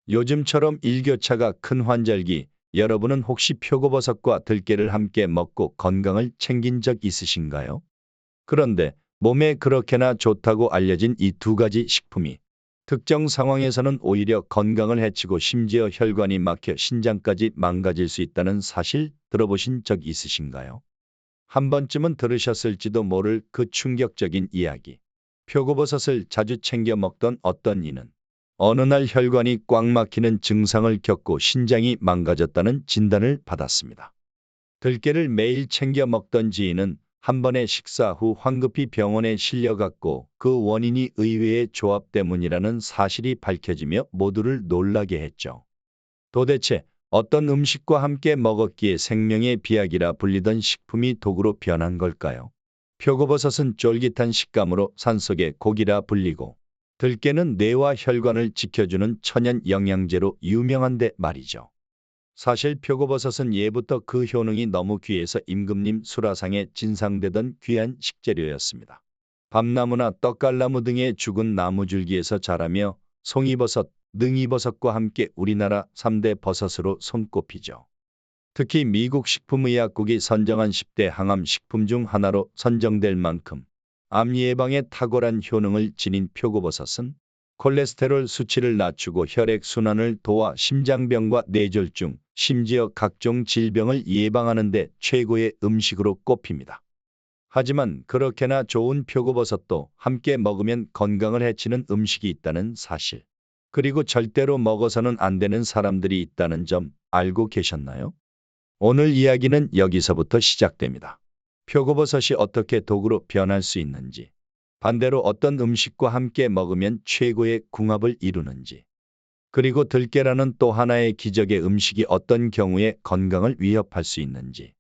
요즘처럼 일교차가 큰 환절기, 여러분은 혹시 표고버섯과 들깨를 함께 먹고 건강을 챙긴 적 있으신가요? 그런데 몸에 그렇게나 좋다고 알려진 이 두 가지 식품이 특정 상황에서는 오히려 건강을 해치고 심지어 혈관이 막혀 신장까지 망가질 수 있다는 사실 들어보신 적 있으신가요? 한 번쯤은 들으셨을지도 모를 그 충격적인 이야기. 표고버섯을 자주 챙겨 먹던 어떤 이는 어느 날 혈관이 꽉 막히는 증상을 겪고 신장이 망가졌다는 진단을 받았습니다. 들깨를 매일 챙겨 먹던 지인은 한 번의 식사 후 황급히 병원에 실려갔고 그 원인이 의외의 조합 때문이라는 사실이 밝혀지며 모두를 놀라게 했죠. 도대체 어떤 음식과 함께 먹었기에 생명의 비약이라 불리던 식품이 독으로 변한 걸까요? 표고버섯은 쫄깃한 식감으로 산속의 고기라 불리고 들깨는 뇌와 혈관을 지켜주는 천연 영양제로 유명한데 말이죠. 사실 표고버섯은 예부터 그 효능이 너무 귀해서 임금님 수라상에 진상되던 귀한 식재료였습니다. 밤나무나 떡갈나무 등의 죽은 나무줄기에서 자라며 송이버섯, 능이버섯과 함께 우리나라 3대 버섯으로 손꼽히죠. 특히 미국 식품의약국이 선정한 10대 항암 식품 중 하나로 선정될 만큼 암 예방에 탁월한 효능을 지닌 표고버섯은 콜레스테롤 수치를 낮추고 혈액순환을 도와 심장병과 뇌졸중, 심지어 각종 질병을 예방하는 데 최고의 음식으로 꼽힙니다. 하지만 그렇게나 좋은 표고버섯도 함께 먹으면 건강을 해치는 음식이 있다는 사실. 그리고 절대로 먹어서는 안 되는 사람들이 있다는 점 알고 계셨나요? 오늘 이야기는 여기서부터 시작됩니다. 표고버섯이 어떻게 독으로 변할 수 있는지, 반대로 어떤 음식과 함께 먹으면 최고의 궁합을 이루는지, 그리고 들깨라는 또 하나의 기적의 음식이 어떤 경우에 건강을 위협할 수 있는지,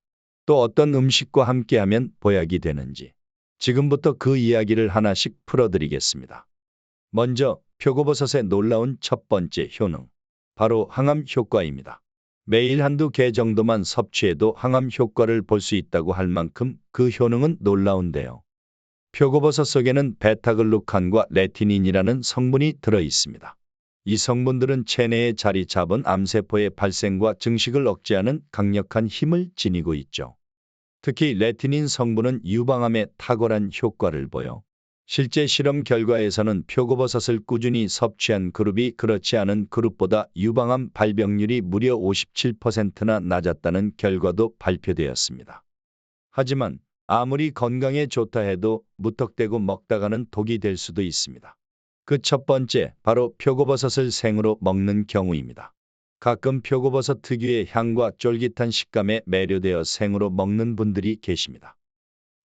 또 어떤 음식과 함께하면 보약이 되는지, 지금부터 그 이야기를 하나씩 풀어드리겠습니다. 먼저 표고버섯의 놀라운 첫 번째 효능, 바로 항암 효과입니다. 매일 한두 개 정도만 섭취해도 항암 효과를 볼 수 있다고 할 만큼 그 효능은 놀라운데요. 표고버섯 속에는 베타글루칸과 레티닌이라는 성분이 들어 있습니다. 이 성분들은 체내에 자리 잡은 암세포의 발생과 증식을 억제하는 강력한 힘을 지니고 있죠. 특히 레티닌 성분은 유방암에 탁월한 효과를 보여 실제 실험 결과에서는 표고버섯을 꾸준히 섭취한 그룹이 그렇지 않은 그룹보다 유방암 발병률이 무려 57%나 낮았다는 결과도 발표되었습니다. 하지만 아무리 건강에 좋다 해도 무턱대고 먹다가는 독이 될 수도 있습니다. 그 첫 번째, 바로 표고버섯을 생으로 먹는 경우입니다. 가끔 표고버섯 특유의 향과 쫄깃한 식감에 매료되어 생으로 먹는 분들이 계십니다.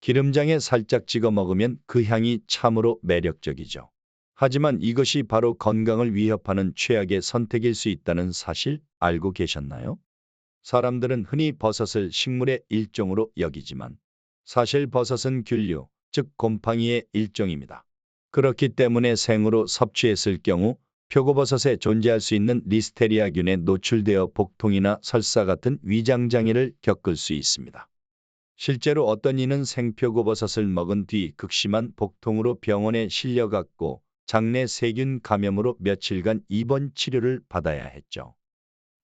기름장에 살짝 찍어 먹으면 그 향이 참으로 매력적이죠. 하지만 이것이 바로 건강을 위협하는 최악의 선택일 수 있다는 사실 알고 계셨나요? 사람들은 흔히 버섯을 식물의 일종으로 여기지만 사실 버섯은 균류, 즉 곰팡이의 일종입니다. 그렇기 때문에 생으로 섭취했을 경우 표고버섯에 존재할 수 있는 리스테리아균에 노출되어 복통이나 설사 같은 위장장애를 겪을 수 있습니다. 실제로 어떤 이는 생표고버섯을 먹은 뒤 극심한 복통으로 병원에 실려갔고 장내 세균 감염으로 며칠간 입원 치료를 받아야 했죠.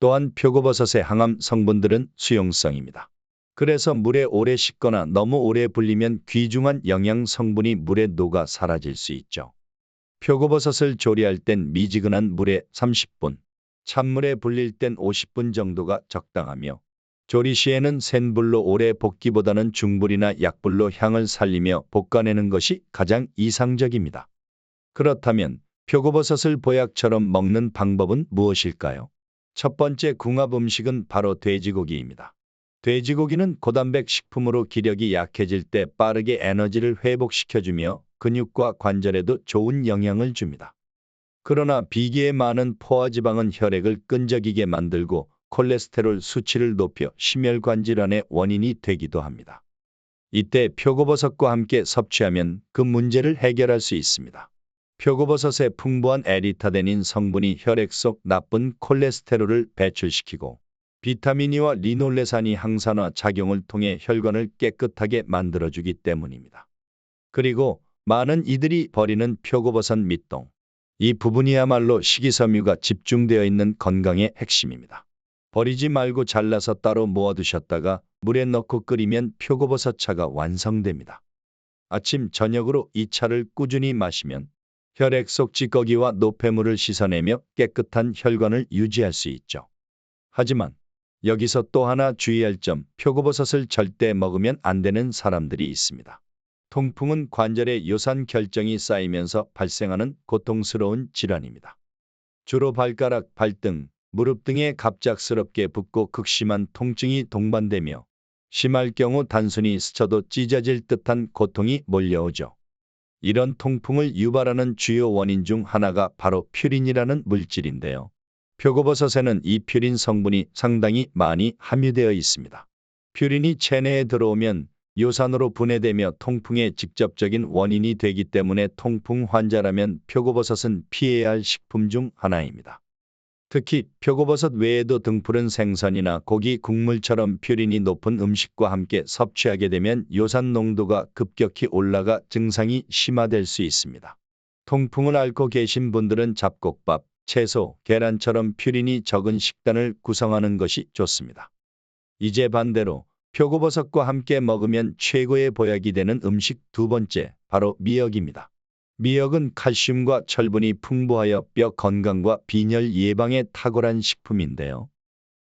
또한 표고버섯의 항암 성분들은 수용성입니다. 그래서 물에 오래 씻거나 너무 오래 불리면 귀중한 영양 성분이 물에 녹아 사라질 수 있죠. 표고버섯을 조리할 땐 미지근한 물에 30분, 찬물에 불릴 땐 50분 정도가 적당하며 조리 시에는 센 불로 오래 볶기보다는 중불이나 약불로 향을 살리며 볶아내는 것이 가장 이상적입니다. 그렇다면 표고버섯을 보약처럼 먹는 방법은 무엇일까요? 첫 번째 궁합 음식은 바로 돼지고기입니다. 돼지고기는 고단백 식품으로 기력이 약해질 때 빠르게 에너지를 회복시켜주며 근육과 관절에도 좋은 영향을 줍니다. 그러나 비계에 많은 포화지방은 혈액을 끈적이게 만들고 콜레스테롤 수치를 높여 심혈관 질환의 원인이 되기도 합니다. 이때 표고버섯과 함께 섭취하면 그 문제를 해결할 수 있습니다. 표고버섯의 풍부한 에리타데닌 성분이 혈액 속 나쁜 콜레스테롤을 배출시키고 비타민이와 리놀레산이 항산화 작용을 통해 혈관을 깨끗하게 만들어주기 때문입니다. 그리고 많은 이들이 버리는 표고버섯 밑동. 이 부분이야말로 식이섬유가 집중되어 있는 건강의 핵심입니다. 버리지 말고 잘라서 따로 모아두셨다가 물에 넣고 끓이면 표고버섯차가 완성됩니다. 아침, 저녁으로 이 차를 꾸준히 마시면 혈액 속 찌꺼기와 노폐물을 씻어내며 깨끗한 혈관을 유지할 수 있죠. 하지만 여기서 또 하나 주의할 점, 표고버섯을 절대 먹으면 안 되는 사람들이 있습니다. 통풍은 관절의 요산 결정이 쌓이면서 발생하는 고통스러운 질환입니다. 주로 발가락, 발등, 무릎 등에 갑작스럽게 붓고 극심한 통증이 동반되며 심할 경우 단순히 스쳐도 찢어질 듯한 고통이 몰려오죠. 이런 통풍을 유발하는 주요 원인 중 하나가 바로 퓨린이라는 물질인데요. 표고버섯에는 이 퓨린 성분이 상당히 많이 함유되어 있습니다. 퓨린이 체내에 들어오면 요산으로 분해되며 통풍의 직접적인 원인이 되기 때문에 통풍 환자라면 표고버섯은 피해야 할 식품 중 하나입니다. 특히 표고버섯 외에도 등푸른 생선이나 고기, 국물처럼 퓨린이 높은 음식과 함께 섭취하게 되면 요산 농도가 급격히 올라가 증상이 심화될 수 있습니다. 통풍을 앓고 계신 분들은 잡곡밥, 채소, 계란처럼 퓨린이 적은 식단을 구성하는 것이 좋습니다. 이제 반대로 표고버섯과 함께 먹으면 최고의 보약이 되는 음식 두 번째, 바로 미역입니다. 미역은 칼슘과 철분이 풍부하여 뼈 건강과 빈혈 예방에 탁월한 식품인데요.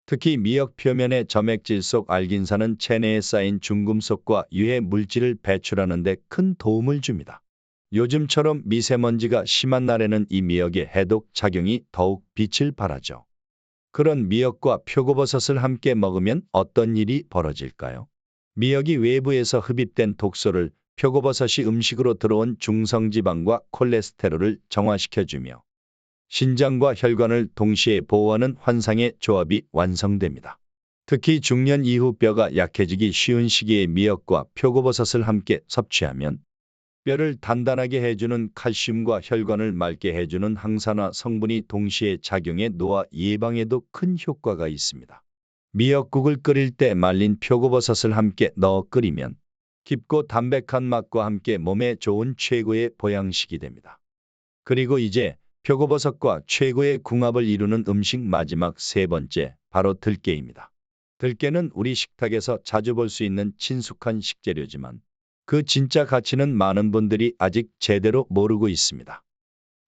특히 미역 표면의 점액질 속 알긴산은 체내에 쌓인 중금속과 유해 물질을 배출하는 데 큰 도움을 줍니다. 요즘처럼 미세먼지가 심한 날에는 이 미역의 해독 작용이 더욱 빛을 발하죠. 그런 미역과 표고버섯을 함께 먹으면 어떤 일이 벌어질까요? 미역이 외부에서 흡입된 독소를 표고버섯이 음식으로 들어온 중성지방과 콜레스테롤을 정화시켜주며 신장과 혈관을 동시에 보호하는 환상의 조합이 완성됩니다. 특히 중년 이후 뼈가 약해지기 쉬운 시기에 미역과 표고버섯을 함께 섭취하면 뼈를 단단하게 해주는 칼슘과 혈관을 맑게 해주는 항산화 성분이 동시에 작용해 노화 예방에도 큰 효과가 있습니다. 미역국을 끓일 때 말린 표고버섯을 함께 넣어 끓이면 깊고 담백한 맛과 함께 몸에 좋은 최고의 보양식이 됩니다. 그리고 이제 표고버섯과 최고의 궁합을 이루는 음식 마지막 세 번째, 바로 들깨입니다. 들깨는 우리 식탁에서 자주 볼 수 있는 친숙한 식재료지만 그 진짜 가치는 많은 분들이 아직 제대로 모르고 있습니다.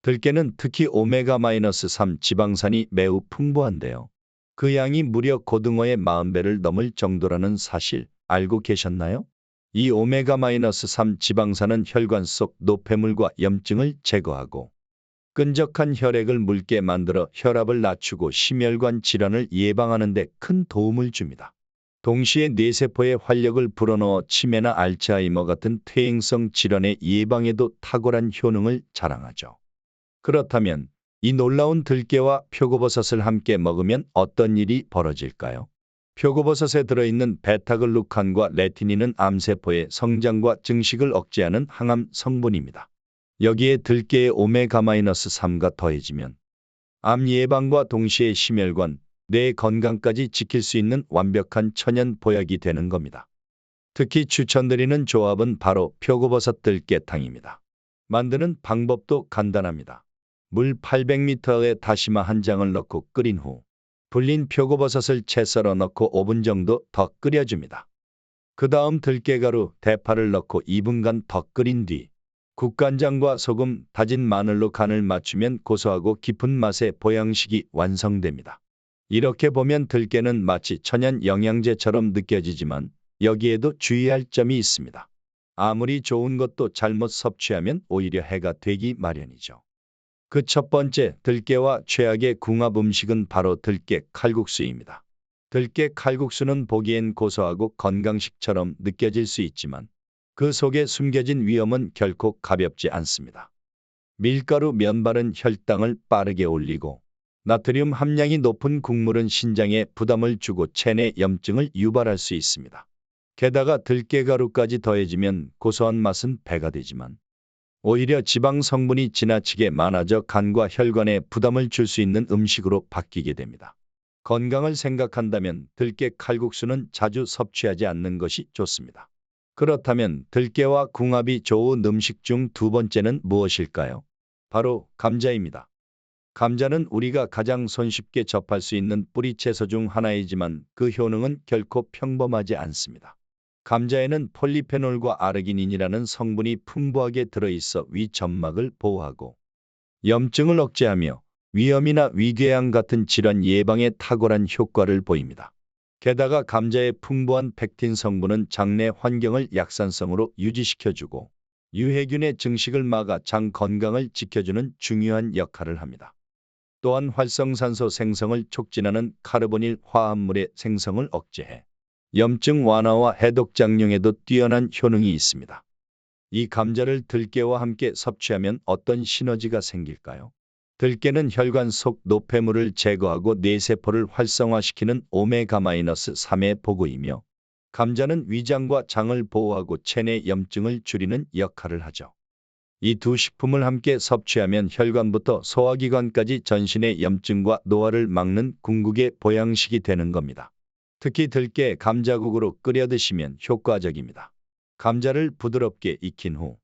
들깨는 특히 오메가-3 지방산이 매우 풍부한데요. 그 양이 무려 고등어의 40배를 넘을 정도라는 사실 알고 계셨나요? 이 오메가-3 지방산은 혈관 속 노폐물과 염증을 제거하고 끈적한 혈액을 묽게 만들어 혈압을 낮추고 심혈관 질환을 예방하는 데 큰 도움을 줍니다. 동시에 뇌세포의 활력을 불어넣어 치매나 알츠하이머 같은 퇴행성 질환의 예방에도 탁월한 효능을 자랑하죠. 그렇다면 이 놀라운 들깨와 표고버섯을 함께 먹으면 어떤 일이 벌어질까요? 표고버섯에 들어있는 베타글루칸과 레티닌은 암세포의 성장과 증식을 억제하는 항암 성분입니다. 여기에 들깨의 오메가-3가 더해지면 암 예방과 동시에 심혈관, 뇌 건강까지 지킬 수 있는 완벽한 천연 보약이 되는 겁니다. 특히 추천드리는 조합은 바로 표고버섯 들깨탕입니다. 만드는 방법도 간단합니다. 물 800ml에 다시마 한 장을 넣고 끓인 후 불린 표고버섯을 채 썰어 넣고 5분 정도 더 끓여줍니다. 그 다음 들깨가루, 대파를 넣고 2분간 더 끓인 뒤 국간장과 소금, 다진 마늘로 간을 맞추면 고소하고 깊은 맛의 보양식이 완성됩니다. 이렇게 보면 들깨는 마치 천연 영양제처럼 느껴지지만 여기에도 주의할 점이 있습니다. 아무리 좋은 것도 잘못 섭취하면 오히려 해가 되기 마련이죠. 그 첫 번째, 들깨와 최악의 궁합 음식은 바로 들깨 칼국수입니다. 들깨 칼국수는 보기엔 고소하고 건강식처럼 느껴질 수 있지만 그 속에 숨겨진 위험은 결코 가볍지 않습니다. 밀가루 면발은 혈당을 빠르게 올리고 나트륨 함량이 높은 국물은 신장에 부담을 주고 체내 염증을 유발할 수 있습니다. 게다가 들깨가루까지 더해지면 고소한 맛은 배가 되지만 오히려 지방 성분이 지나치게 많아져 간과 혈관에 부담을 줄 수 있는 음식으로 바뀌게 됩니다. 건강을 생각한다면 들깨 칼국수는 자주 섭취하지 않는 것이 좋습니다. 그렇다면 들깨와 궁합이 좋은 음식 중 두 번째는 무엇일까요? 바로 감자입니다. 감자는 우리가 가장 손쉽게 접할 수 있는 뿌리채소 중 하나이지만 그 효능은 결코 평범하지 않습니다. 감자에는 폴리페놀과 아르기닌이라는 성분이 풍부하게 들어있어 위 점막을 보호하고 염증을 억제하며 위염이나 위궤양 같은 질환 예방에 탁월한 효과를 보입니다. 게다가 감자의 풍부한 펙틴 성분은 장내 환경을 약산성으로 유지시켜주고 유해균의 증식을 막아 장 건강을 지켜주는 중요한 역할을 합니다. 또한 활성산소 생성을 촉진하는 카르보닐 화합물의 생성을 억제해 염증 완화와 해독 작용에도 뛰어난 효능이 있습니다. 이 감자를 들깨와 함께 섭취하면 어떤 시너지가 생길까요? 들깨는 혈관 속 노폐물을 제거하고 뇌세포를 활성화시키는 오메가-3의 보고이며 감자는 위장과 장을 보호하고 체내 염증을 줄이는 역할을 하죠. 이 두 식품을 함께 섭취하면 혈관부터 소화기관까지 전신의 염증과 노화를 막는 궁극의 보양식이 되는 겁니다. 특히 들깨 감자국으로 끓여 드시면 효과적입니다. 감자를 부드럽게 익힌 후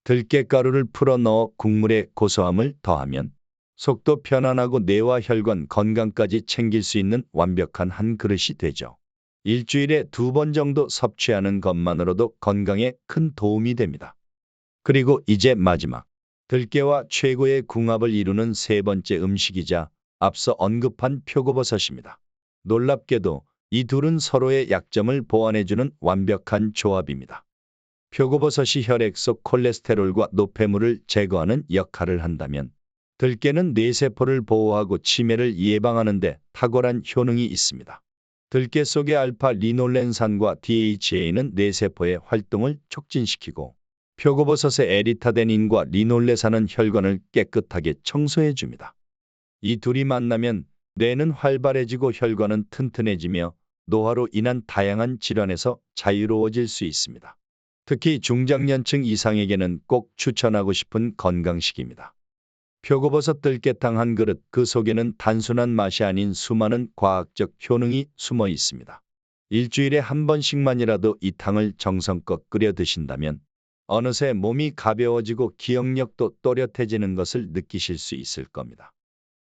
들깨가루를 풀어 넣어 국물에 고소함을 더하면 속도 편안하고 뇌와 혈관 건강까지 챙길 수 있는 완벽한 한 그릇이 되죠. 일주일에 2번 정도 섭취하는 것만으로도 건강에 큰 도움이 됩니다. 그리고 이제 마지막. 들깨와 최고의 궁합을 이루는 세 번째 음식이자 앞서 언급한 표고버섯입니다. 놀랍게도 이 둘은 서로의 약점을 보완해주는 완벽한 조합입니다. 표고버섯이 혈액 속 콜레스테롤과 노폐물을 제거하는 역할을 한다면 들깨는 뇌세포를 보호하고 치매를 예방하는 데 탁월한 효능이 있습니다. 들깨 속의 알파 리놀렌산과 DHA는 뇌세포의 활동을 촉진시키고 표고버섯의 에리타데닌과 리놀레산은 혈관을 깨끗하게 청소해 줍니다. 이 둘이 만나면 뇌는 활발해지고 혈관은 튼튼해지며 노화로 인한 다양한 질환에서 자유로워질 수 있습니다. 특히 중장년층 이상에게는 꼭 추천하고 싶은 건강식입니다. 표고버섯 들깨탕 한 그릇, 그 속에는 단순한 맛이 아닌 수많은 과학적 효능이 숨어 있습니다. 일주일에 한 번씩만이라도 이 탕을 정성껏 끓여 드신다면 어느새 몸이 가벼워지고 기억력도 또렷해지는 것을 느끼실 수 있을 겁니다.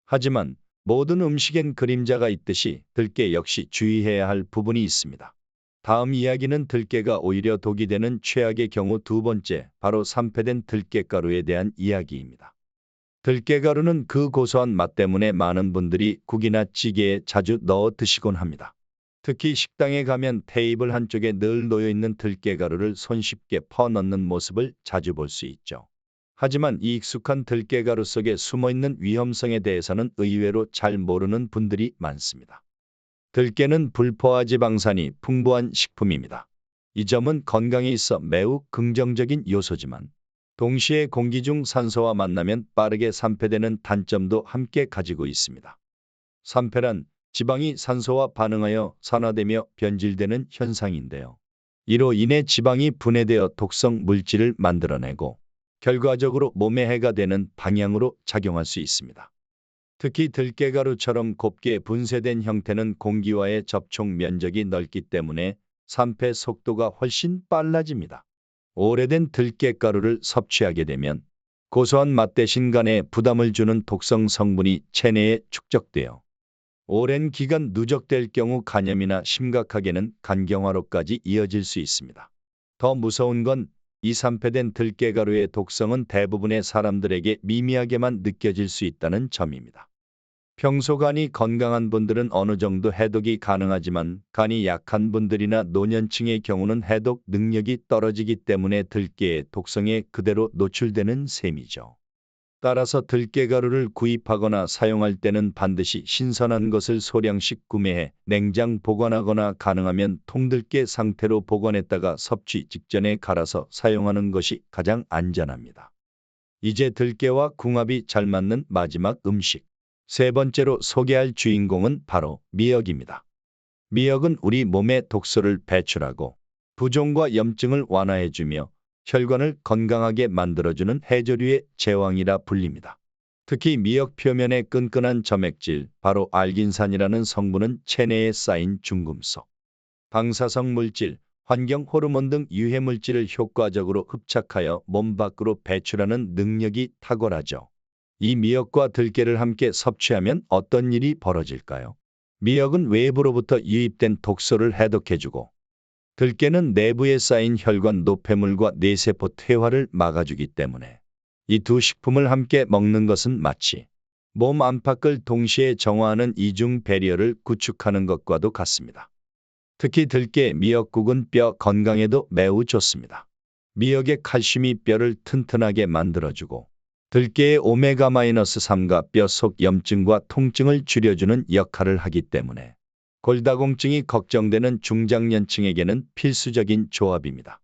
하지만 모든 음식엔 그림자가 있듯이 들깨 역시 주의해야 할 부분이 있습니다. 다음 이야기는 들깨가 오히려 독이 되는 최악의 경우 두 번째, 바로 산패된 들깨가루에 대한 이야기입니다. 들깨가루는 그 고소한 맛 때문에 많은 분들이 국이나 찌개에 자주 넣어 드시곤 합니다. 특히 식당에 가면 테이블 한쪽에 늘 놓여있는 들깨가루를 손쉽게 퍼넣는 모습을 자주 볼 수 있죠. 하지만 이 익숙한 들깨가루 속에 숨어있는 위험성에 대해서는 의외로 잘 모르는 분들이 많습니다. 들깨는 불포화 지방산이 풍부한 식품입니다. 이 점은 건강에 있어 매우 긍정적인 요소지만 동시에 공기 중 산소와 만나면 빠르게 산패되는 단점도 함께 가지고 있습니다. 산패란 지방이 산소와 반응하여 산화되며 변질되는 현상인데요. 이로 인해 지방이 분해되어 독성 물질을 만들어내고 결과적으로 몸에 해가 되는 방향으로 작용할 수 있습니다. 특히 들깨가루처럼 곱게 분쇄된 형태는 공기와의 접촉 면적이 넓기 때문에 산패 속도가 훨씬 빨라집니다. 오래된 들깨가루를 섭취하게 되면 고소한 맛 대신 간에 부담을 주는 독성 성분이 체내에 축적되어 오랜 기간 누적될 경우 간염이나 심각하게는 간경화로까지 이어질 수 있습니다. 더 무서운 건 이 산패된 들깨가루의 독성은 대부분의 사람들에게 미미하게만 느껴질 수 있다는 점입니다. 평소 간이 건강한 분들은 어느 정도 해독이 가능하지만 간이 약한 분들이나 노년층의 경우는 해독 능력이 떨어지기 때문에 들깨의 독성에 그대로 노출되는 셈이죠. 따라서 들깨가루를 구입하거나 사용할 때는 반드시 신선한 것을 소량씩 구매해 냉장 보관하거나 가능하면 통들깨 상태로 보관했다가 섭취 직전에 갈아서 사용하는 것이 가장 안전합니다. 이제 들깨와 궁합이 잘 맞는 마지막 음식. 세 번째로 소개할 주인공은 바로 미역입니다. 미역은 우리 몸에 독소를 배출하고 부종과 염증을 완화해주며 혈관을 건강하게 만들어주는 해조류의 제왕이라 불립니다. 특히 미역 표면의 끈끈한 점액질, 바로 알긴산이라는 성분은 체내에 쌓인 중금속, 방사성 물질, 환경 호르몬 등 유해 물질을 효과적으로 흡착하여 몸 밖으로 배출하는 능력이 탁월하죠. 이 미역과 들깨를 함께 섭취하면 어떤 일이 벌어질까요? 미역은 외부로부터 유입된 독소를 해독해주고, 들깨는 내부에 쌓인 혈관 노폐물과 뇌세포 퇴화를 막아주기 때문에 이 두 식품을 함께 먹는 것은 마치 몸 안팎을 동시에 정화하는 이중 배리어를 구축하는 것과도 같습니다. 특히 들깨 미역국은 뼈 건강에도 매우 좋습니다. 미역의 칼슘이 뼈를 튼튼하게 만들어주고, 들깨의 오메가-3가 뼈 속 염증과 통증을 줄여주는 역할을 하기 때문에 골다공증이 걱정되는 중장년층에게는 필수적인 조합입니다.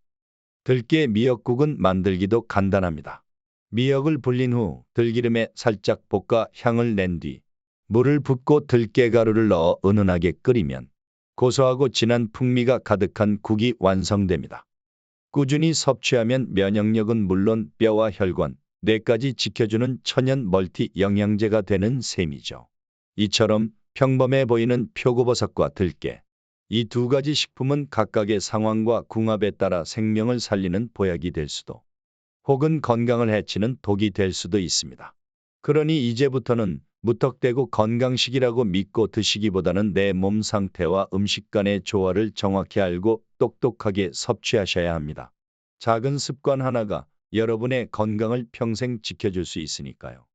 들깨 미역국은 만들기도 간단합니다. 미역을 불린 후 들기름에 살짝 볶아 향을 낸 뒤 물을 붓고 들깨가루를 넣어 은은하게 끓이면 고소하고 진한 풍미가 가득한 국이 완성됩니다. 꾸준히 섭취하면 면역력은 물론 뼈와 혈관, 뇌까지 지켜주는 천연 멀티 영양제가 되는 셈이죠. 이처럼 평범해 보이는 표고버섯과 들깨, 이 두 가지 식품은 각각의 상황과 궁합에 따라 생명을 살리는 보약이 될 수도, 혹은 건강을 해치는 독이 될 수도 있습니다. 그러니 이제부터는 무턱대고 건강식이라고 믿고 드시기보다는 내 몸 상태와 음식 간의 조화를 정확히 알고 똑똑하게 섭취하셔야 합니다. 작은 습관 하나가 여러분의 건강을 평생 지켜줄 수 있으니까요.